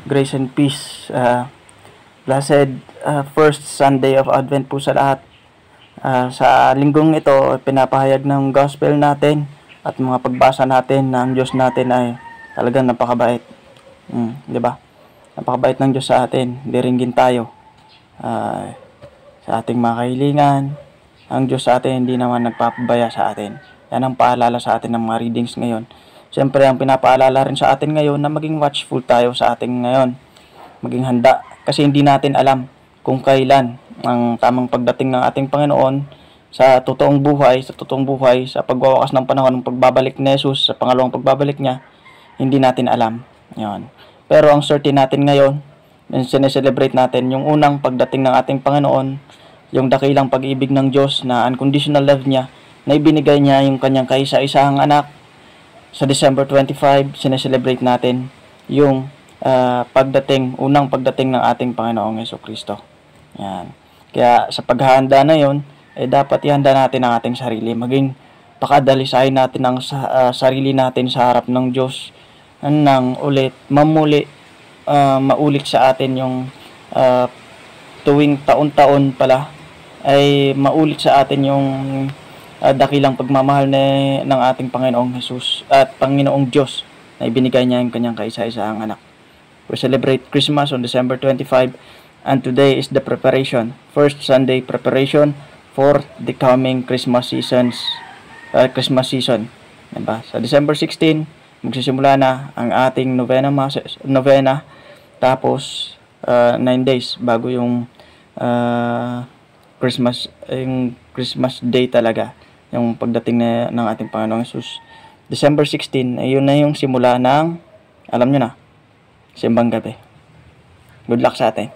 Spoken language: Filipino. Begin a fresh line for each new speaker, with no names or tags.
Grace and peace. Blessed first Sunday of Advent po sa lahat. Sa linggong ito, pinapahayag ng gospel natin at mga pagbasa natin na ang Diyos natin ay talagang napakabait. Di ba? Napakabait ng Diyos sa atin. Diringgin tayo sa ating mga kahilingan. Ang Diyos sa atin hindi naman nagpapabaya sa atin. Yan ang paalala sa atin ng mga readings ngayon. Siyempre, ang pinapaalala rin sa atin ngayon na maging watchful tayo sa ating ngayon. Maging handa. Kasi hindi natin alam kung kailan ang tamang pagdating ng ating Panginoon sa totoong buhay, sa pagwawakas ng panahon ng pagbabalik ni Jesus, sa pangalawang pagbabalik niya, hindi natin alam. Yan. Pero ang certain natin ngayon, sineselebrate natin yung unang pagdating ng ating Panginoon, yung dakilang pag-ibig ng Diyos na unconditional love niya, na ibinigay niya yung kanyang kaisa-isahang anak. Sa December 25, sineselebrate natin yung unang pagdating ng ating Panginoong Jesucristo. Yan. Kaya sa paghahanda na yon, dapat ihanda natin ang ating sarili. Maging pakadalisahin natin ang sarili natin sa harap ng Diyos nang maulit sa atin yung tuwing taon-taon pala ay maulit sa atin yung dakilang pagmamahal ng ating Panginoong Jesus at Panginoong Diyos na ibinigay niya yung kanyang kaisa-isahang anak. We celebrate Christmas on December 25, and today is the first Sunday preparation for the coming Christmas season. Diba? Sa December 16, magsisimula na ang ating novena, tapos 9 days bago yung Christmas Day talaga, yung pagdating ng ating Panginoong Jesus. December 16, ayun na yung simula ng, alam nyo na, simbang gabi. Good luck sa atin.